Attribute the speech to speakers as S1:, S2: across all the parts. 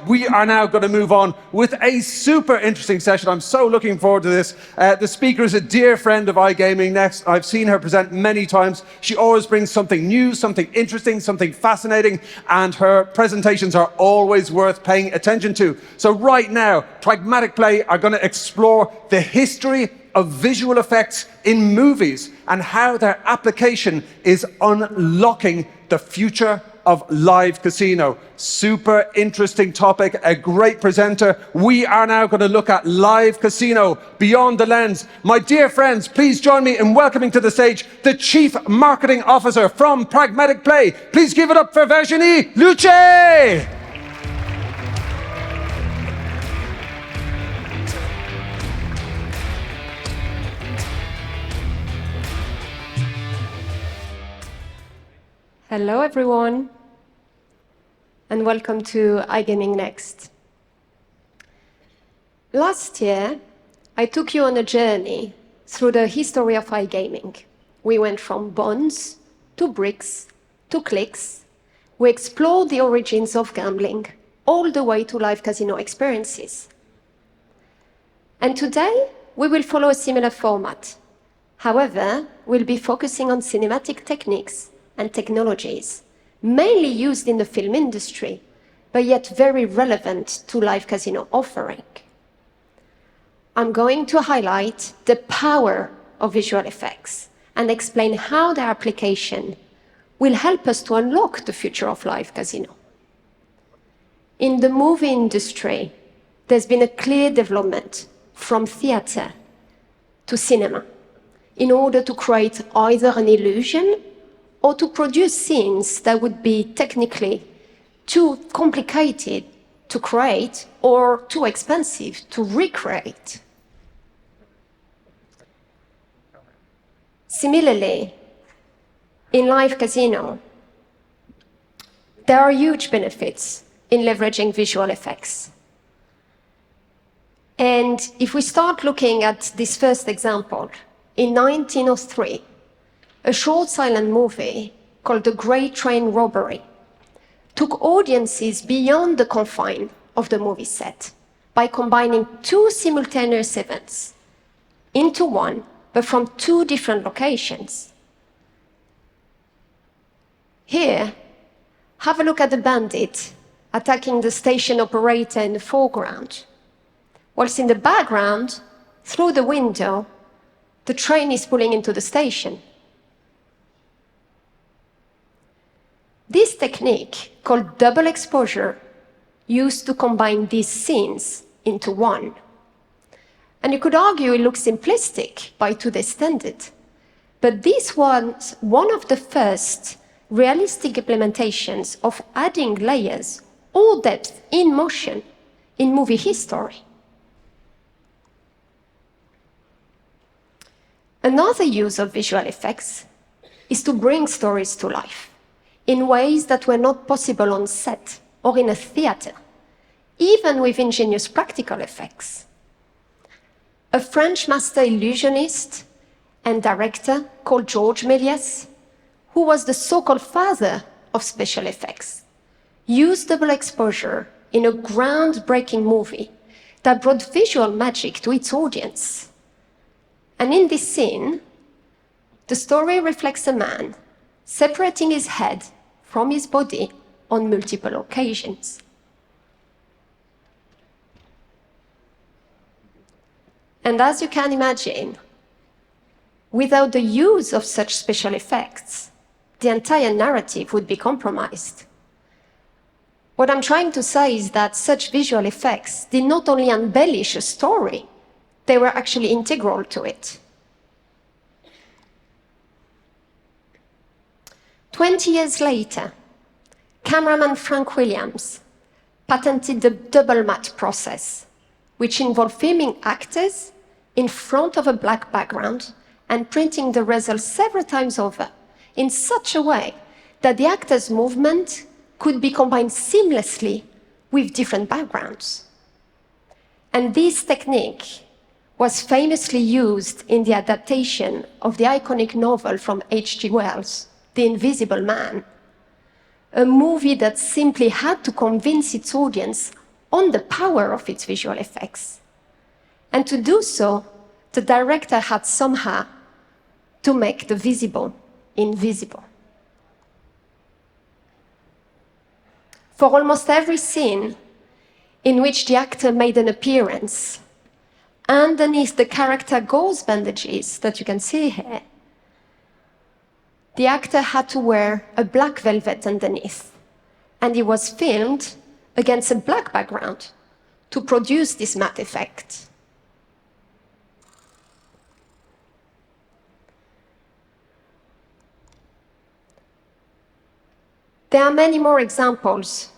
S1: We are now going to move on with a super interesting session. I'm so looking forward to this. The speaker is a dear friend of iGaming Next. I've seen her present many times. She always brings something new, something interesting, something fascinating, and her presentations are always worth paying attention to. So right now, Pragmatic Play are going to explore the history of visual effects in movies and how their application is unlocking the future of live casino. Super interesting topic, a great presenter. We are now going to look at live casino beyond the lens. My dear friends, please join me in welcoming to the stage the Chief Marketing Officer from Pragmatic Play. Please give it up for Virgine Luce!
S2: Hello, everyone, and welcome to iGaming Next. Last year, I took you on a journey through the history of iGaming. We went from bonds to bricks to clicks. We explored the origins of gambling, all the way to live casino experiences. And today, we will follow a similar format. However, we'll be focusing on cinematic techniques and technologies, mainly used in the film industry, but yet very relevant to live casino offering. I'm going to highlight the power of visual effects and explain how their application will help us to unlock the future of live casino. In the movie industry, there's been a clear development from theater to cinema in order to create either an illusion or to produce scenes that would be technically too complicated to create or too expensive to recreate. Similarly, in live casino, there are huge benefits in leveraging visual effects. And if we start looking at this first example, in 1903, a short silent movie called The Great Train Robbery took audiences beyond the confine of the movie set by combining two simultaneous events into one, but from two different locations. Here, have a look at the bandit attacking the station operator in the foreground, whilst in the background, through the window, the train is pulling into the station. This technique, called double exposure, used to combine these scenes into one. And you could argue it looks simplistic by today's standard, but this was one of the first realistic implementations of adding layers or depth in motion in movie history. Another use of visual effects is to bring stories to life in ways that were not possible on set or in a theater, even with ingenious practical effects. A French master illusionist and director called Georges Méliès, who was the so-called father of special effects, used double exposure in a groundbreaking movie that brought visual magic to its audience. And in this scene, the story reflects a man separating his head from his body on multiple occasions. And as you can imagine, without the use of such special effects, the entire narrative would be compromised. What I'm trying to say is that such visual effects did not only embellish a story, they were actually integral to it. 20 years later, cameraman Frank Williams patented the double matte process, which involved filming actors in front of a black background and printing the results several times over in such a way that the actor's movement could be combined seamlessly with different backgrounds. And this technique was famously used in the adaptation of the iconic novel from H.G. Wells, The Invisible Man, a movie that simply had to convince its audience on the power of its visual effects. And to do so, the director had somehow to make the visible invisible. For almost every scene in which the actor made an appearance, underneath the character gauze bandages that you can see here, the actor had to wear a black velvet underneath, and he was filmed against a black background to produce this matte effect. There are many more examples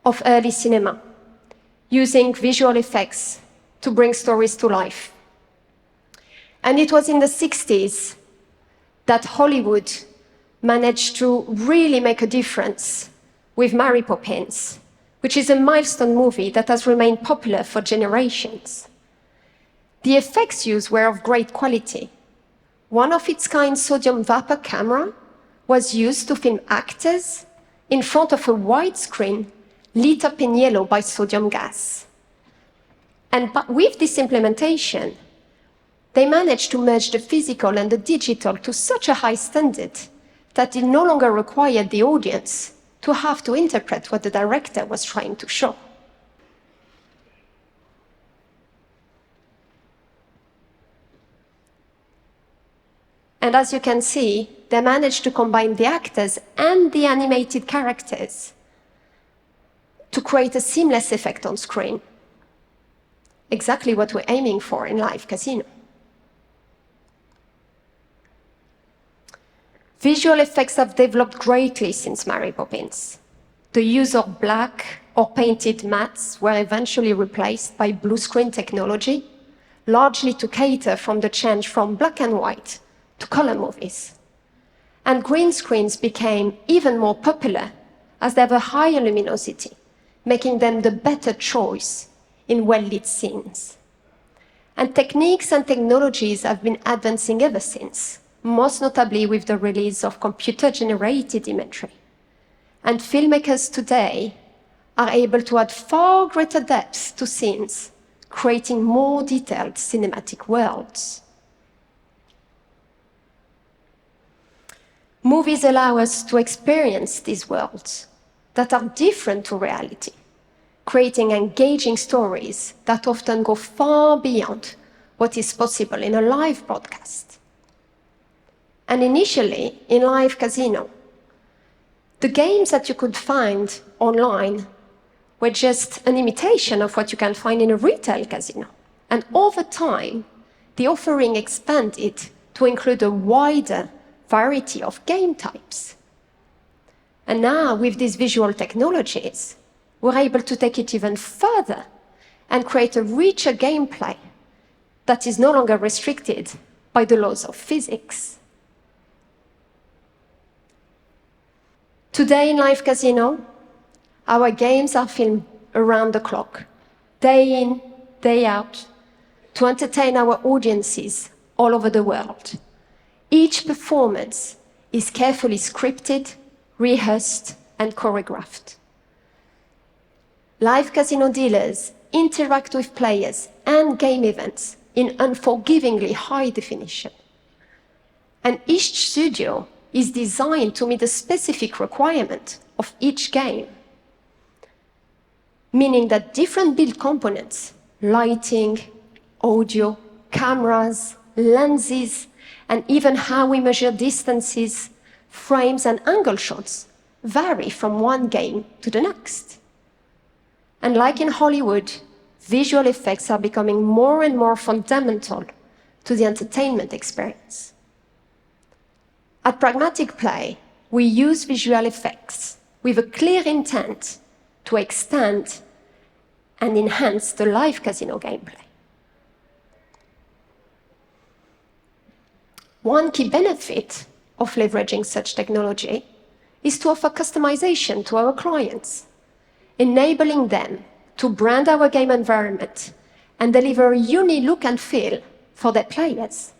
S2: of early cinema using visual effects to bring stories to life. And it was in the 60s that Hollywood managed to really make a difference with Mary Poppins, which is a milestone movie that has remained popular for generations. The effects used were of great quality. One of its kind sodium vapor camera was used to film actors in front of a wide screen lit up in yellow by sodium gas. And with this implementation, they managed to merge the physical and the digital to such a high standard that it no longer required the audience to have to interpret what the director was trying to show. And as you can see, they managed to combine the actors and the animated characters to create a seamless effect on screen. Exactly what we're aiming for in live casino. Visual effects have developed greatly since Mary Poppins. The use of black or painted mattes were eventually replaced by blue screen technology, largely to cater from the change from black and white to color movies. And green screens became even more popular as they have a higher luminosity, making them the better choice in well-lit scenes. And techniques and technologies have been advancing ever since, most notably with the release of computer-generated imagery. And filmmakers today are able to add far greater depth to scenes, creating more detailed cinematic worlds. Movies allow us to experience these worlds that are different to reality, creating engaging stories that often go far beyond what is possible in a live broadcast. And initially, in live casino, the games that you could find online were just an imitation of what you can find in a retail casino. And over time, the offering expanded to include a wider variety of game types. And now, with these visual technologies, we're able to take it even further and create a richer gameplay that is no longer restricted by the laws of physics. Today in live casino, our games are filmed around the clock, day in, day out, to entertain our audiences all over the world. Each performance is carefully scripted, rehearsed, and choreographed. Live casino dealers interact with players and game events in unforgivingly high definition. And each studio is designed to meet the specific requirement of each game, meaning that different build components, lighting, audio, cameras, lenses, and even how we measure distances, frames, and angle shots vary from one game to the next. And like in Hollywood, visual effects are becoming more and more fundamental to the entertainment experience. At Pragmatic Play, we use visual effects with a clear intent to extend and enhance the live casino gameplay. One key benefit of leveraging such technology is to offer customization to our clients, enabling them to brand our game environment and deliver a unique look and feel for their players.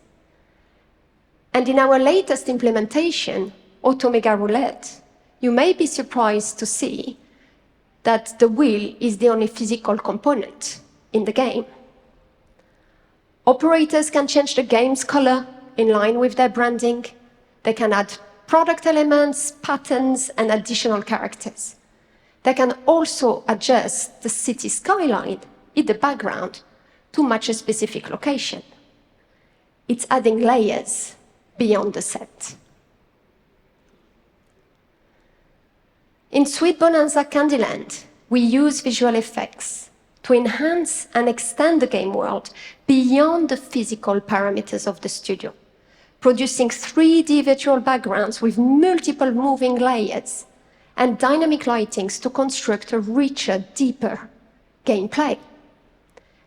S2: And in our latest implementation, Auto Mega Roulette, you may be surprised to see that the wheel is the only physical component in the game. Operators can change the game's color in line with their branding. They can add product elements, patterns, and additional characters. They can also adjust the city skyline in the background to match a specific location. It's adding layers beyond the set. In Sweet Bonanza Candyland, we use visual effects to enhance and extend the game world beyond the physical parameters of the studio, producing 3D virtual backgrounds with multiple moving layers and dynamic lightings to construct a richer, deeper gameplay.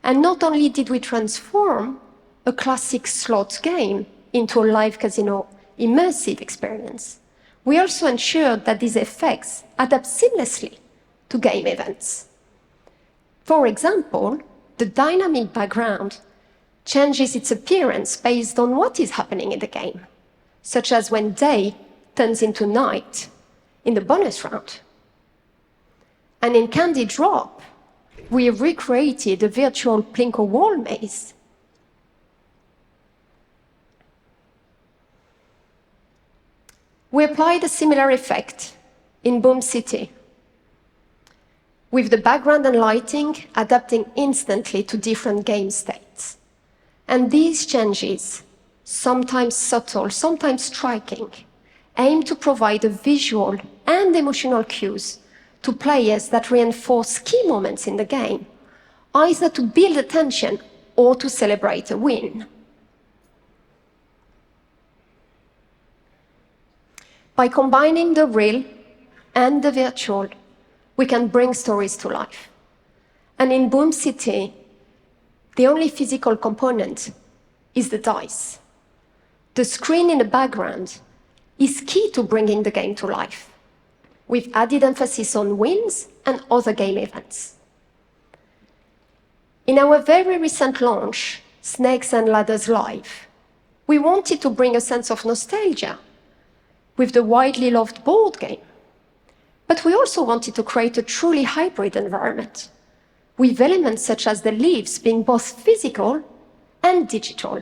S2: And not only did we transform a classic slots game into a live casino immersive experience, we also ensured that these effects adapt seamlessly to game events. For example, the dynamic background changes its appearance based on what is happening in the game, such as when day turns into night in the bonus round. And in Candy Drop, we recreated a virtual Plinko wall maze. We applied a similar effect in Boom City, with the background and lighting adapting instantly to different game states. And these changes, sometimes subtle, sometimes striking, aim to provide a visual and emotional cues to players that reinforce key moments in the game, either to build attention or to celebrate a win. By combining the real and the virtual, we can bring stories to life. And in Boom City, the only physical component is the dice. The screen in the background is key to bringing the game to life, with added emphasis on wins and other game events. In our very recent launch, Snakes and Ladders Live, we wanted to bring a sense of nostalgia with the widely loved board game. But we also wanted to create a truly hybrid environment, with elements such as the leaves being both physical and digital.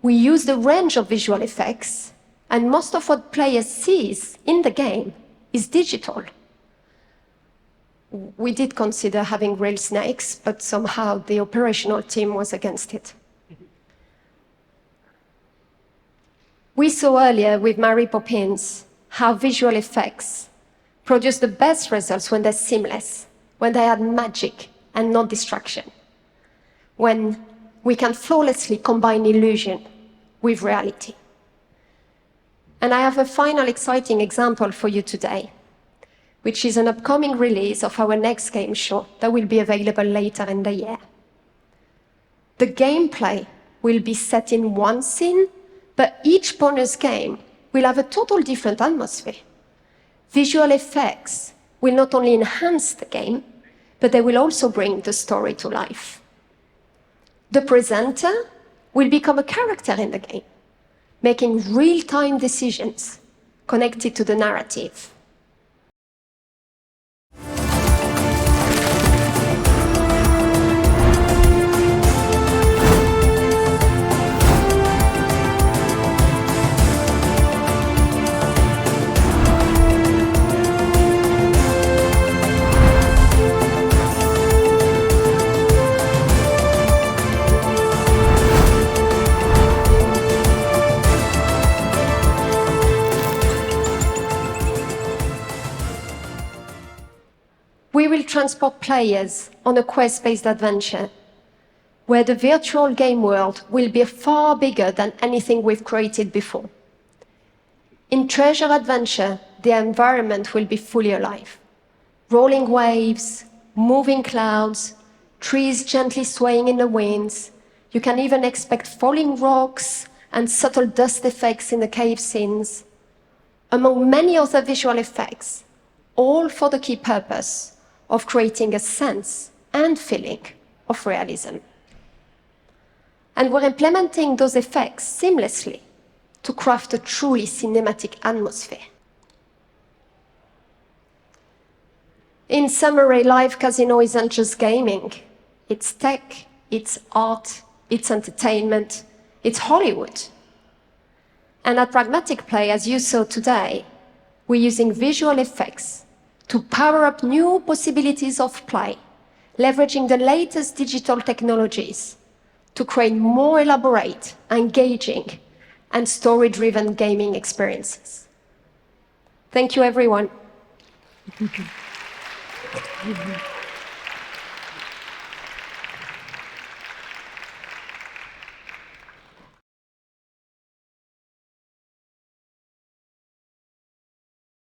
S2: We used a range of visual effects, and most of what players sees in the game is digital. We did consider having real snakes, but somehow the operational team was against it. We saw earlier with Mary Poppins how visual effects produce the best results when they're seamless, when they add magic and not distraction, when we can flawlessly combine illusion with reality. And I have a final exciting example for you today, which is an upcoming release of our next game show that will be available later in the year. The gameplay will be set in one scene, but each bonus game will have a total different atmosphere. Visual effects will not only enhance the game, but they will also bring the story to life. The presenter will become a character in the game, making real-time decisions connected to the narrative. We will transport players on a quest-based adventure where the virtual game world will be far bigger than anything we've created before. In Treasure Adventure, the environment will be fully alive. Rolling waves, moving clouds, trees gently swaying in the winds. You can even expect falling rocks and subtle dust effects in the cave scenes, among many other visual effects, all for the key purpose of creating a sense and feeling of realism. And we're implementing those effects seamlessly to craft a truly cinematic atmosphere. In summary, live casino isn't just gaming. It's tech, it's art, it's entertainment, it's Hollywood. And at Pragmatic Play, as you saw today, we're using visual effects to power up new possibilities of play, leveraging the latest digital technologies to create more elaborate, engaging, and story-driven gaming experiences. Thank you, everyone.